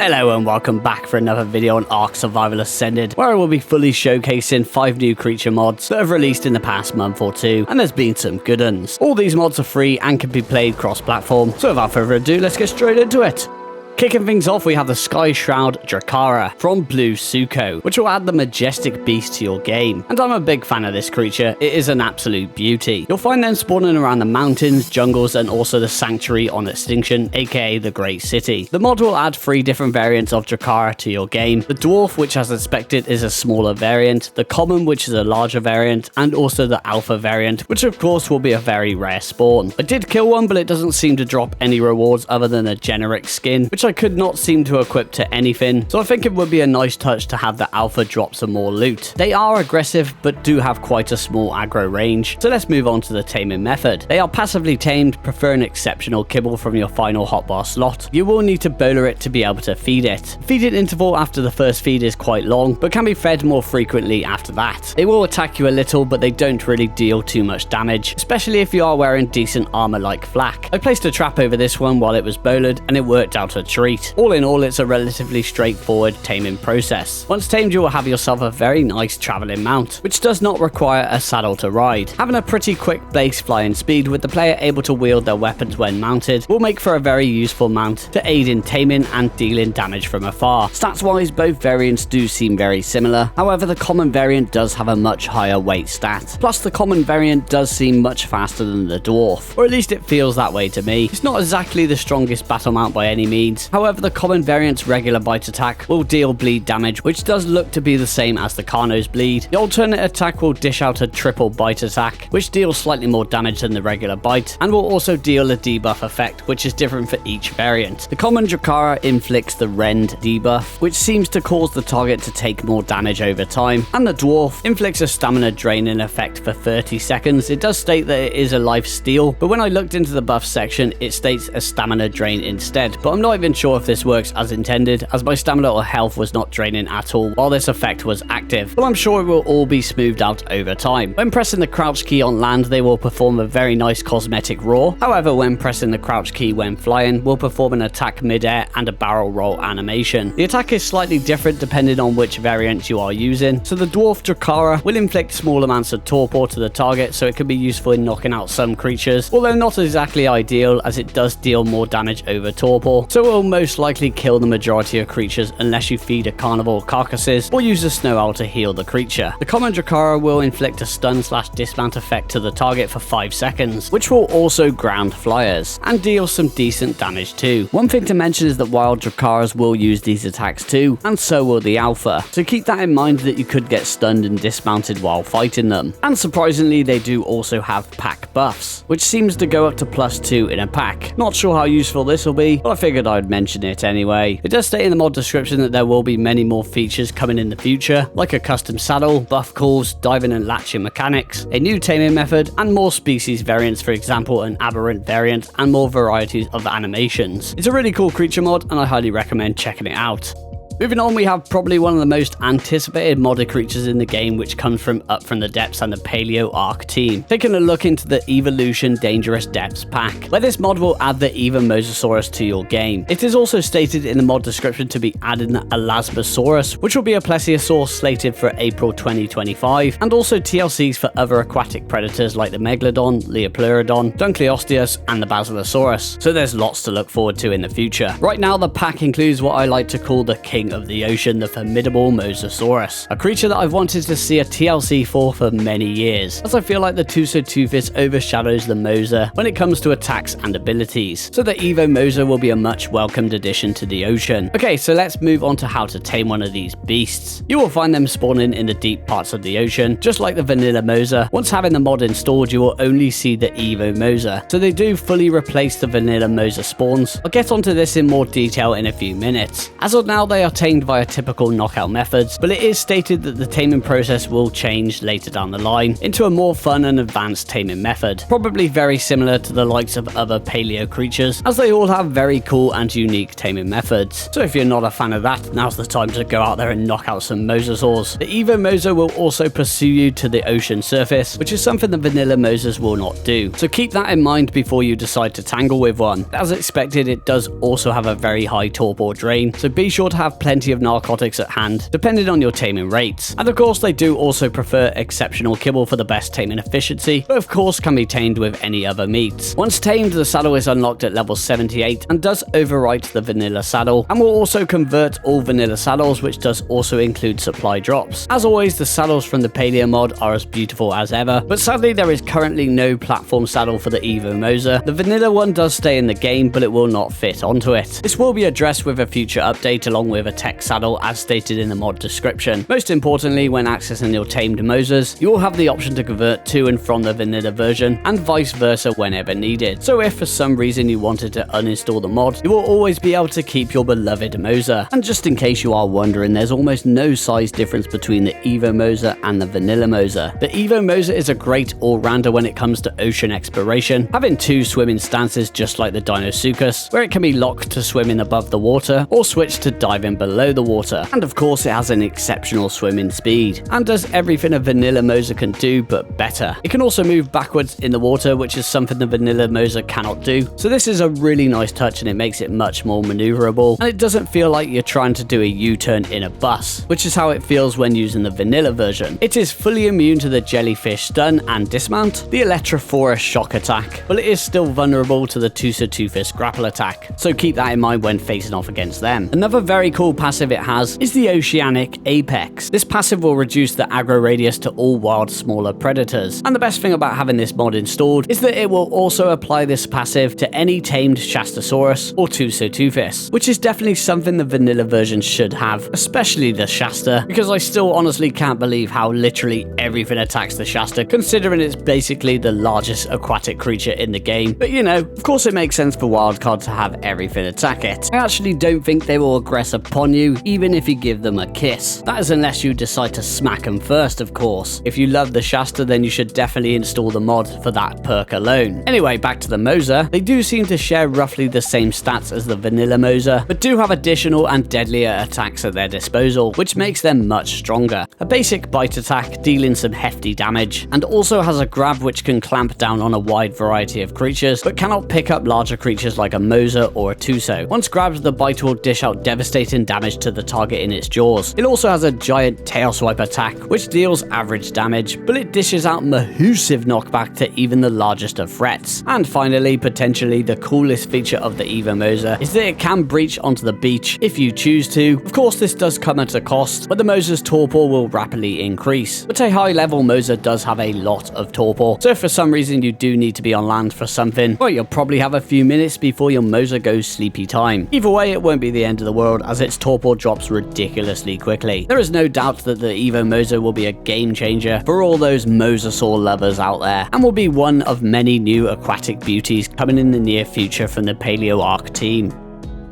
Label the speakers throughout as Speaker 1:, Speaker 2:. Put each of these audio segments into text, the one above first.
Speaker 1: Hello and welcome back for another video on ARK Survival Ascended, where I will be fully showcasing 5 new creature mods that have released in the past month or two, and there's been some good ones. All these mods are free and can be played cross-platform, so without further ado, let's get straight into it. Kicking things off, we have the Sky Shroud Drakara from Blue Suko, which will add the majestic beast to your game. And I'm a big fan of this creature, it is an absolute beauty. You'll find them spawning around the mountains, jungles, and also the Sanctuary on Extinction, aka the Great City. The mod will add 3 different variants of Drakara to your game. The Dwarf, which as expected is a smaller variant, the Common, which is a larger variant, and also the Alpha variant, which of course will be a very rare spawn. I did kill one, but it doesn't seem to drop any rewards other than a generic skin, which I could not seem to equip to anything, so I think it would be a nice touch to have the Alpha drop some more loot. They are aggressive, but do have quite a small aggro range, so let's move on to the taming method. They are passively tamed, prefer an exceptional kibble from your final hotbar slot. You will need to bowler it to be able to feed it. Feeding interval after the first feed is quite long, but can be fed more frequently after that. They will attack you a little, but they don't really deal too much damage, especially if you are wearing decent armor like flak. I placed a trap over this one while it was bowlered, and it worked out a treat. All in all, it's a relatively straightforward taming process. Once tamed, you will have yourself a very nice traveling mount, which does not require a saddle to ride. Having a pretty quick base flying speed with the player able to wield their weapons when mounted will make for a very useful mount to aid in taming and dealing damage from afar. Stats wise, both variants do seem very similar, however the Common variant does have a much higher weight stat. Plus the Common variant does seem much faster than the Dwarf, or at least it feels that way to me. It's not exactly the strongest battle mount by any means, however the Common variant's regular bite attack will deal bleed damage, which does look to be the same as the Carno's bleed. The alternate attack will dish out a triple bite attack, which deals slightly more damage than the regular bite, and will also deal a debuff effect, which is different for each variant. The Common Drakara inflicts the Rend debuff, which seems to cause the target to take more damage over time, and the Dwarf inflicts a stamina draining effect for 30 seconds. It does state that it is a life steal, but when I looked into the buff section, it states a stamina drain instead, but I'm not even sure if this works as intended, as my stamina or health was not draining at all while this effect was active, but I'm sure it will all be smoothed out over time. When pressing the crouch key on land, they will perform a very nice cosmetic roar, however when pressing the crouch key when flying will perform an attack mid-air and a barrel roll animation. The attack is slightly different depending on which variant you are using, so the Dwarf Drakara will inflict small amounts of torpor to the target, so it can be useful in knocking out some creatures, although not exactly ideal as it does deal more damage over torpor, so it will most likely kill the majority of creatures unless you feed a carnivore carcasses or use a snow owl to heal the creature. The Common Drakara will inflict a stun/dismount effect to the target for 5 seconds, which will also ground flyers and deal some decent damage too. One thing to mention is that wild Drakaras will use these attacks too, and so will the Alpha, so keep that in mind that you could get stunned and dismounted while fighting them. And surprisingly, they do also have pack buffs, which seems to go up to +2 in a pack. Not sure how useful this will be, but I figured I'd mention it anyway. It does state in the mod description that there will be many more features coming in the future, like a custom saddle, buff calls, diving and latching mechanics, a new taming method, and more species variants, for example an aberrant variant, and more varieties of animations. It's a really cool creature mod and I highly recommend checking it out. Moving on, we have probably one of the most anticipated modded creatures in the game, which comes from Up From The Depths and the Paleo ARK team. Taking a look into the Evolution Dangerous Depths pack, where this mod will add the Eva Mosasaurus to your game. It is also stated in the mod description to be adding the Elasmosaurus, which will be a plesiosaur slated for April 2025, and also TLCs for other aquatic predators like the Megalodon, Leopleurodon, Dunkleosteus, and the Basilosaurus. So there's lots to look forward to in the future. Right now, the pack includes what I like to call the King of the Ocean, the formidable Mosasaurus, a creature that I've wanted to see a TLC for many years, as I feel like the Tusoteuthis overshadows the Mosa when it comes to attacks and abilities, so the Evo Mosa will be a much welcomed addition to the ocean. Okay, so let's move on to how to tame one of these beasts. You will find them spawning in the deep parts of the ocean, just like the vanilla Mosa. Once having the mod installed, you will only see the Evo Mosa, so they do fully replace the vanilla Mosa spawns. I'll get onto this in more detail in a few minutes. As of now, they are tamed via typical knockout methods, but it is stated that the taming process will change later down the line into a more fun and advanced taming method, probably very similar to the likes of other paleo creatures, as they all have very cool and unique taming methods. So if you're not a fan of that, now's the time to go out there and knock out some mosasaurs. The Evo Mosa will also pursue you to the ocean surface, which is something the vanilla Mosas will not do. So keep that in mind before you decide to tangle with one. As expected, it does also have a very high torpor drain, so be sure to have plenty of narcotics at hand, depending on your taming rates. And of course, they do also prefer exceptional kibble for the best taming efficiency, but of course can be tamed with any other meats. Once tamed, the saddle is unlocked at level 78 and does overwrite the vanilla saddle, and will also convert all vanilla saddles, which does also include supply drops. As always, the saddles from the paleo mod are as beautiful as ever, but sadly there is currently no platform saddle for the Evo Mosa. The vanilla one does stay in the game, but it will not fit onto it. This will be addressed with a future update along with a tech saddle as stated in the mod description. Most importantly, when accessing your tamed Mosas, you will have the option to convert to and from the vanilla version and vice versa whenever needed. So if for some reason you wanted to uninstall the mod, you will always be able to keep your beloved Mosa. And just in case you are wondering, there's almost no size difference between the Evo Mosa and the vanilla Mosa. The Evo Mosa is a great all-rounder when it comes to ocean exploration, having two swimming stances just like the Deinosuchus, where it can be locked to swimming above the water or switch to diving below the water. And of course it has an exceptional swimming speed and does everything a vanilla Mosa can do but better. It can also move backwards in the water, which is something the vanilla Mosa cannot do. So this is a really nice touch and it makes it much more maneuverable, and it doesn't feel like you're trying to do a U-turn in a bus, which is how it feels when using the vanilla version. It is fully immune to the jellyfish stun and dismount, the Electrophorus shock attack, but it is still vulnerable to the Tusotufus grapple attack, so keep that in mind when facing off against them. Another very cool passive it has is the Oceanic Apex. This passive will reduce the aggro radius to all wild smaller predators, and the best thing about having this mod installed is that it will also apply this passive to any tamed Shastasaurus or Tusotufus, which is definitely something the vanilla version should have, especially the Shasta, because I still honestly can't believe how literally everything attacks the Shasta, considering it's basically the largest aquatic creature in the game. But you know, of course it makes sense for wildcard to have everything attack it. I actually don't think they will aggress upon you, even if you give them a kiss. That is unless you decide to smack them first, of course. If you love the Shasta, then you should definitely install the mod for that perk alone. Anyway, back to the Mosa. They do seem to share roughly the same stats as the vanilla Mosa, but do have additional and deadlier attacks at their disposal, which makes them much stronger. A basic bite attack dealing some hefty damage, and also has a grab which can clamp down on a wide variety of creatures, but cannot pick up larger creatures like a Mosa or a Tuso. Once grabbed, the bite will dish out devastating damage to the target in its jaws. It also has a giant tail swipe attack, which deals average damage, but it dishes out massive knockback to even the largest of threats. And finally, potentially the coolest feature of the Evo Mosa is that it can breach onto the beach if you choose to. Of course, this does come at a cost, but the Mosa's torpor will rapidly increase. But a high level Mosa does have a lot of torpor, so if for some reason you do need to be on land for something, well, you'll probably have a few minutes before your Mosa goes sleepy time. Either way, it won't be the end of the world, as its torpor drops ridiculously quickly. There is no doubt that the Evo Mosa will be a game changer for all those mosasaur lovers out there, and will be one of many new aquatic beauties coming in the near future from the Paleo ARK team.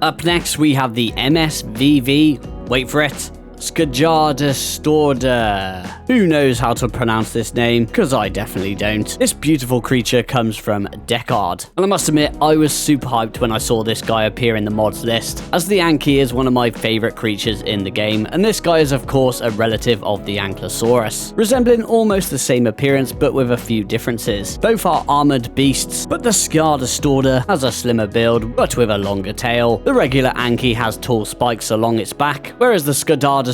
Speaker 1: Up next, we have the MSVV, wait for it, Skjardastorda. Who knows how to pronounce this name? Because I definitely don't. This beautiful creature comes from Dekard, and I must admit I was super hyped when I saw this guy appear in the mods list, as the Anki is one of my favourite creatures in the game, and this guy is of course a relative of the Ankylosaurus, resembling almost the same appearance but with a few differences. Both are armoured beasts, but the Skjardastorda has a slimmer build but with a longer tail. The regular Anki has tall spikes along its back, whereas the Skjardastorda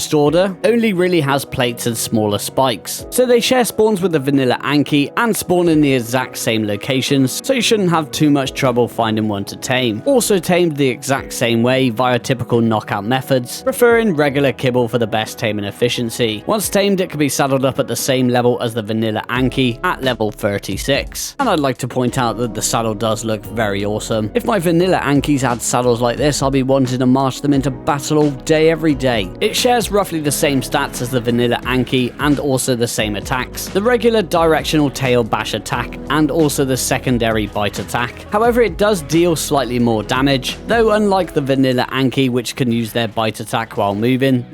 Speaker 1: only really has plates and smaller spikes. So they share spawns with the vanilla Anki and spawn in the exact same locations, so you shouldn't have too much trouble finding one to tame. Also tamed the exact same way via typical knockout methods, preferring regular kibble for the best taming efficiency. Once tamed, it can be saddled up at the same level as the vanilla Anki at level 36. And I'd like to point out that the saddle does look very awesome. If my vanilla Ankis had saddles like this, I'll be wanting to march them into battle all day every day. It shares shares roughly the same stats as the vanilla Anki and also the same attacks. The regular directional tail bash attack and also the secondary bite attack. However, it does deal slightly more damage, though unlike the vanilla Anki, which can use their bite attack while moving,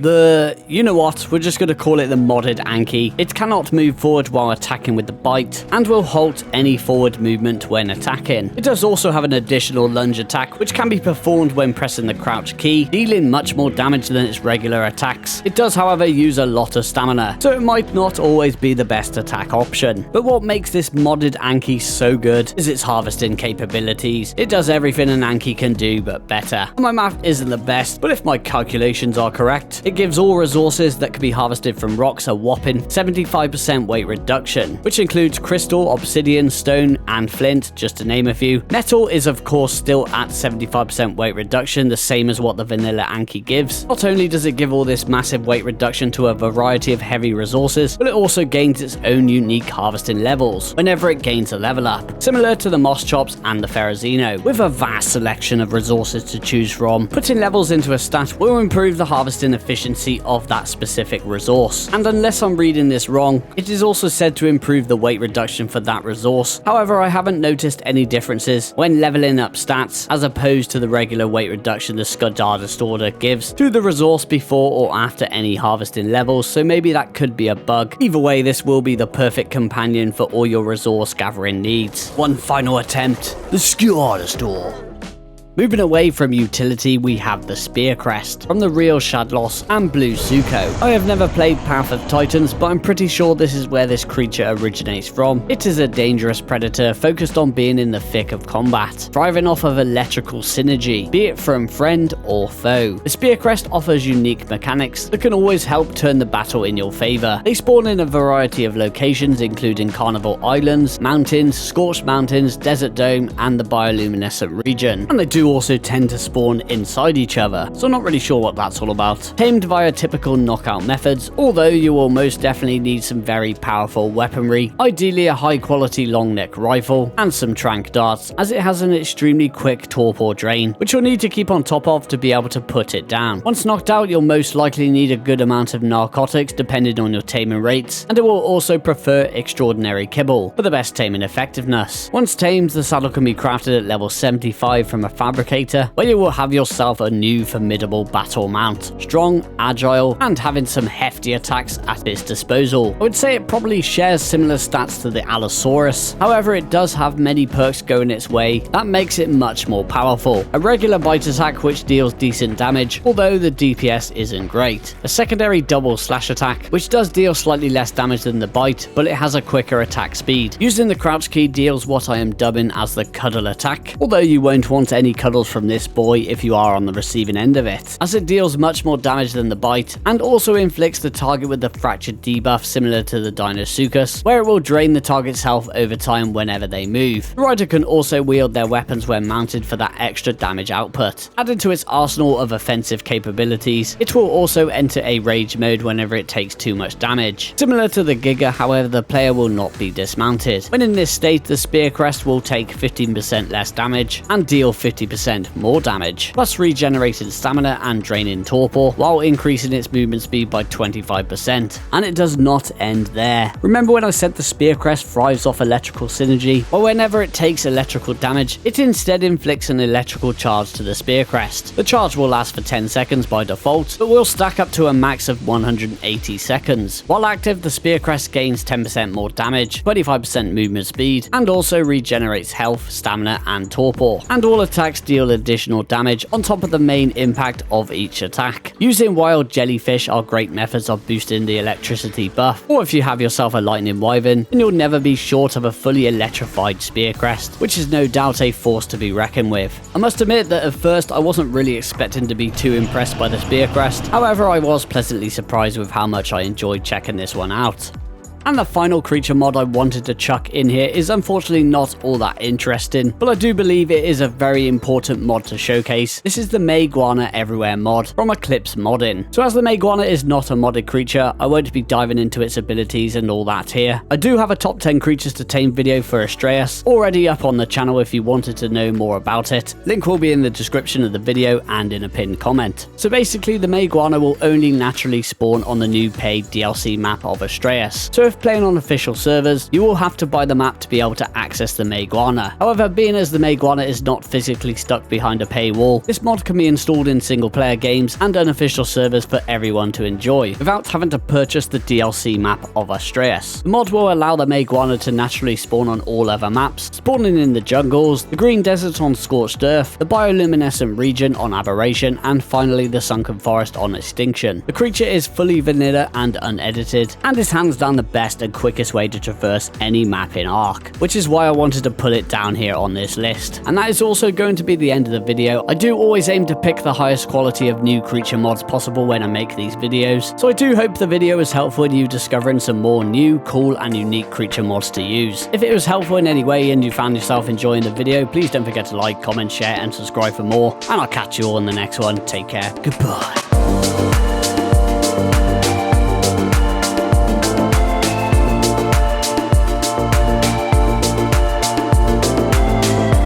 Speaker 1: you know what, we're just going to call it the modded Anki. It cannot move forward while attacking with the bite and will halt any forward movement when attacking. It does also have an additional lunge attack, which can be performed when pressing the crouch key, dealing much more damage than its regular attacks. It does, however, use a lot of stamina, so it might not always be the best attack option. But what makes this modded Anki so good is its harvesting capabilities. It does everything an Anki can do, but better. My math isn't the best, but if my calculations are correct, it gives all resources that can be harvested from rocks a whopping 75% weight reduction, which includes crystal, obsidian, stone, and flint, just to name a few. Metal is of course still at 75% weight reduction, the same as what the vanilla Anki gives. Not only does it give all this massive weight reduction to a variety of heavy resources, but it also gains its own unique harvesting levels whenever it gains a level up, similar to the moss chops and the ferrozino, with a vast selection of resources to choose from. Putting levels into a stat will improve the harvesting efficiency of that specific resource, and unless I'm reading this wrong, it is also said to improve the weight reduction for that resource. However, I haven't noticed any differences when leveling up stats as opposed to the regular weight reduction the Scudardist order gives to the resource before or after any harvesting levels, so maybe that could be a bug. Either way, this will be the perfect companion for all your resource gathering needs. One final attempt, the Scudardist order. Moving away from utility, we have the Spear Crest from the real Shadlos and Blue Zuko. I have never played Path of Titans, but I'm pretty sure this is where this creature originates from. It is a dangerous predator focused on being in the thick of combat, thriving off of electrical synergy, be it from friend or foe. The Spear Crest offers unique mechanics that can always help turn the battle in your favor. They spawn in a variety of locations, including Carnival Islands, mountains, Scorched Mountains, Desert Dome, and the bioluminescent region. And they do also tend to spawn inside each other, so not really sure what that's all about. Tamed via typical knockout methods, although you will most definitely need some very powerful weaponry, ideally a high quality long neck rifle and some trank darts, as it has an extremely quick torpor drain, which you'll need to keep on top of to be able to put it down. Once knocked out, you'll most likely need a good amount of narcotics depending on your taming rates, and it will also prefer extraordinary kibble for the best taming effectiveness. Once tamed, the saddle can be crafted at level 75 from a fabricator, where you will have yourself a new formidable battle mount, strong, agile, and having some hefty attacks at its disposal. I would say it probably shares similar stats to the Allosaurus, however it does have many perks going its way that makes it much more powerful. A regular bite attack which deals decent damage, although the DPS isn't great. A secondary double slash attack which does deal slightly less damage than the bite, but it has a quicker attack speed. Using the crouch key deals what I am dubbing as the cuddle attack, although you won't want any cuddles from this boy if you are on the receiving end of it, as it deals much more damage than the bite and also inflicts the target with the fractured debuff similar to the Dinosuchus, where it will drain the target's health over time whenever they move. The rider can also wield their weapons when mounted for that extra damage output. Added to its arsenal of offensive capabilities, it will also enter a rage mode whenever it takes too much damage. Similar to the Giga, however, the player will not be dismounted. When in this state, the Spear Crest will take 15% less damage and deal 50% more damage, plus regenerating stamina and draining torpor, while increasing its movement speed by 25%. And it does not end there. Remember when I said the Spear Crest thrives off electrical synergy? Well, whenever it takes electrical damage, it instead inflicts an electrical charge to the Spear Crest. The charge will last for 10 seconds by default, but will stack up to a max of 180 seconds. While active, the Spear Crest gains 10% more damage, 25% movement speed, and also regenerates health, stamina, and torpor. And all attacks deal additional damage on top of the main impact of each attack. Using wild jellyfish are great methods of boosting the electricity buff, or if you have yourself a lightning wyvern, then you'll never be short of a fully electrified Spear Crest, which is no doubt a force to be reckoned with. I must admit that at first I wasn't really expecting to be too impressed by the Spear Crest, however I was pleasantly surprised with how much I enjoyed checking this one out. And the final creature mod I wanted to chuck in here is unfortunately not all that interesting, but I do believe it is a very important mod to showcase. This is the Mayguana Everywhere mod from Eclipse Modding. So as the Mayguana is not a modded creature, I won't be diving into its abilities and all that here. I do have a top 10 creatures to tame video for Astraeus already up on the channel if you wanted to know more about it. Link will be in the description of the video and in a pinned comment. So basically the Mayguana will only naturally spawn on the new paid DLC map of Astraeus. So if playing on official servers, you will have to buy the map to be able to access the Mayguana. However, being as the Mayguana is not physically stuck behind a paywall, this mod can be installed in single player games and unofficial servers for everyone to enjoy, without having to purchase the DLC map of Astraeus. The mod will allow the Mayguana to naturally spawn on all other maps, spawning in the jungles, the green desert on Scorched Earth, the bioluminescent region on Aberration, and finally the sunken forest on Extinction. The creature is fully vanilla and unedited, and is hands down the best and quickest way to traverse any map in ARK, which is why I wanted to put it down here on this list. And that is also going to be the end of the video. I do always aim to pick the highest quality of new creature mods possible when I make these videos, so I do hope the video was helpful in you discovering some more new, cool and unique creature mods to use. If it was helpful in any way and you found yourself enjoying the video, please don't forget to like, comment, share and subscribe for more, and I'll catch you all in the next one. Take care. Goodbye.